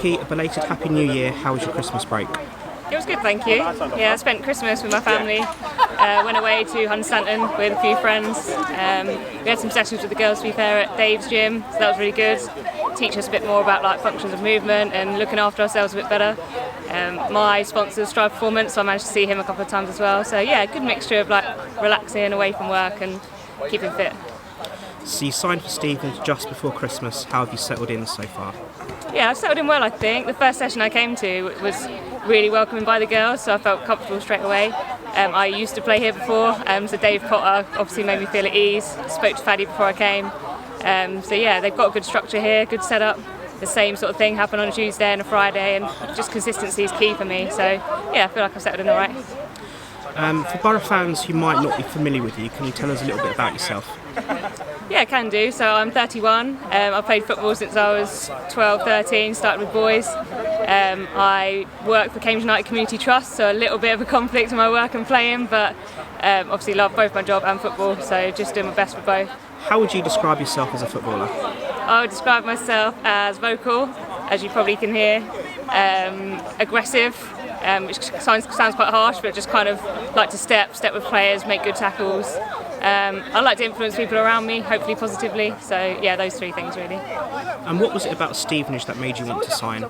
Vicky, a belated Happy New Year. How was your Christmas break? It was good, thank you. Yeah, I spent Christmas with my family. Went away to Hunstanton with a few friends. We had some sessions with the girls, to be fair, at Dave's gym, so that was really good. Teach us a bit more about like functions of movement and looking after ourselves a bit better. My sponsor is Strive Performance, so I managed to see him a couple of times as well. So yeah, good mixture of like relaxing away from work and keeping fit. So you signed for Stevenage just before Christmas. How have you settled in so far? Yeah, I've settled in well, I think. The first session I came to was really welcoming by the girls, so I felt comfortable straight away. I used to play here before, so Dave Potter obviously made me feel at ease. Spoke to Faddy before I came. So yeah, they've got a good structure here, good setup. The same sort of thing happened on a Tuesday and a Friday, and just consistency is key for me. So yeah, I feel like I've settled in all right. For Borough fans who might not be familiar with you, can you tell us a little bit about yourself? Yeah, I can do. So I'm 31. I've played football since I was 12, 13, started with boys. I work for Cambridge United Community Trust, so a little bit of a conflict in my work and playing, but obviously love both my job and football, so just doing my best with both. How would you describe yourself as a footballer? I would describe myself as vocal, as you probably can hear, aggressive, which sounds quite harsh, but just kind of like to step with players, make good tackles. I like to influence people around me, hopefully positively. So yeah, those three things really. And what was it about Stevenage that made you want to sign?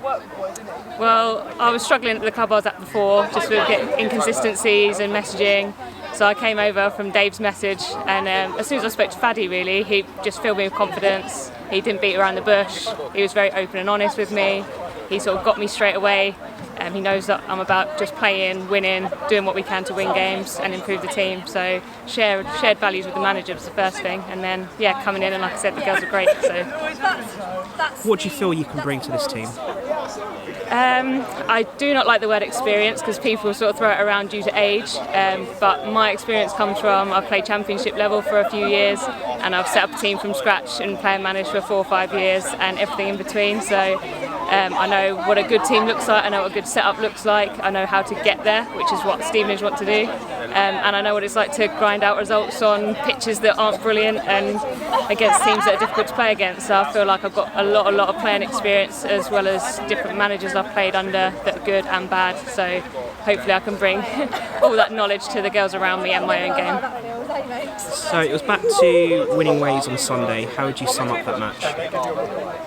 Well, I was struggling at the club I was at before, just with inconsistencies and messaging. So I came over from Dave's message, and as soon as I spoke to Faddy, really, he just filled me with confidence. He didn't beat around the bush. He was very open and honest with me. He sort of got me straight away. He knows that I'm about just playing, winning, doing what we can to win games and improve the team. So shared values with the manager was the first thing, and then yeah, coming in, and like I said, the girls are great. So what do you feel you can bring to this team? I do not like the word experience because people sort of throw it around due to age, but my experience comes from I've played championship level for a few years, and I've set up a team from scratch and play and manage for 4 or 5 years and everything in between. So I know what a good team looks like, I know what a good setup looks like, I know how to get there, which is what Stevenage want to do, and I know what it's like to grind out results on pitches that aren't brilliant and against teams that are difficult to play against. So I feel like I've got a lot of playing experience, as well as different managers I've played under that are good and bad. So hopefully I can bring all that knowledge to the girls around me and my own game. So it was back to winning ways on Sunday. How would you sum up that match?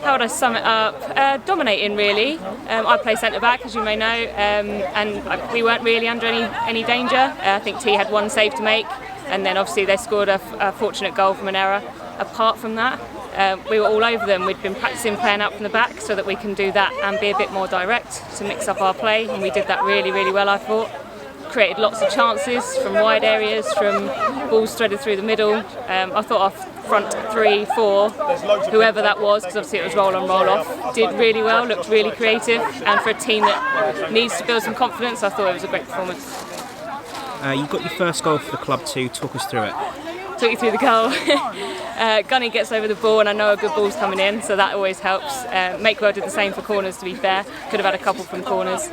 How would I sum it up? Dominating, really. I play centre back, as you may know, and we weren't really under any danger. I think T had one save to make, and then obviously they scored a fortunate goal from an error. Apart from that, we were all over them. We'd been practicing playing out from the back so that we can do that and be a bit more direct to mix up our play, and we did that really, really well, I thought. Created lots of chances from wide areas, from balls threaded through the middle. I thought our front 3, 4, whoever that was, because obviously it was roll on, roll off, did really well, looked really creative, and for a team that needs to build some confidence, I thought it was a great performance. You got your first goal for the club too. Talk us through it. Took you through the goal. Gunny gets over the ball, and I know a good ball's coming in, so that always helps. Makewell did the same for corners, to be fair. Could have had a couple from corners.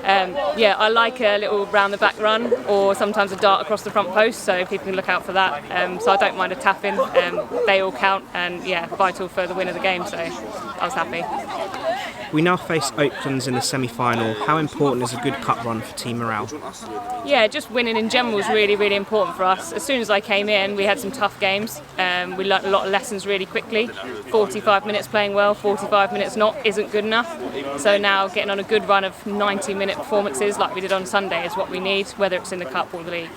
Yeah, I like a little round the back run, or sometimes a dart across the front post, so people can look out for that. So I don't mind a tap-in. They all count, and yeah, vital for the win of the game, so I was happy. We now face Oaklands in the semi-final. How important is a good cup run for team morale? Yeah, just winning in general is really, really important for us. As soon as I came in, we had some tough games. We learnt a lot of lessons really quickly. 45 minutes playing well, 45 minutes not isn't good enough. So now getting on a good run of 90-minute performances like we did on Sunday is what we need, whether it's in the cup or the league.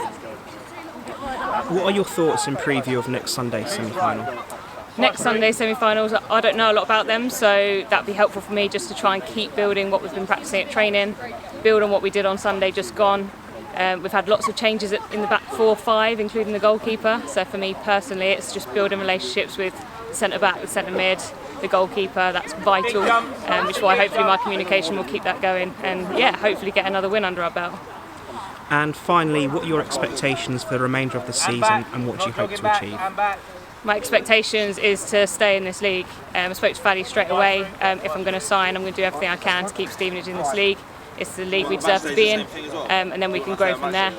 What are your thoughts in preview of next Sunday's semi-final? Next Sunday's semi-finals, I don't know a lot about them, so that'd be helpful for me just to try and keep building what we've been practicing at training, build on what we did on Sunday just gone. We've had lots of changes in the back 4, 5, including the goalkeeper. So for me personally, it's just building relationships with centre back, with centre mid, the goalkeeper. That's vital, which is why hopefully my communication will keep that going, and yeah, hopefully get another win under our belt. And finally, what are your expectations for the remainder of the season, and what do you hope to achieve? My expectations is to stay in this league. I spoke to Faddy straight away. If I'm going to sign, I'm going to do everything I can to keep Stevenage in this league. It's the league we deserve to be in, and then we can grow from there.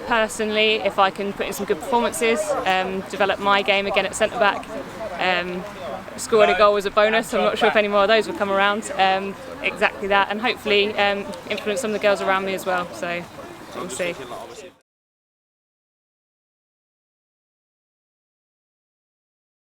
Personally, if I can put in some good performances, develop my game again at centre back, scoring a goal was a bonus. I'm not sure if any more of those will come around. Exactly that, and hopefully influence some of the girls around me as well. So we'll see.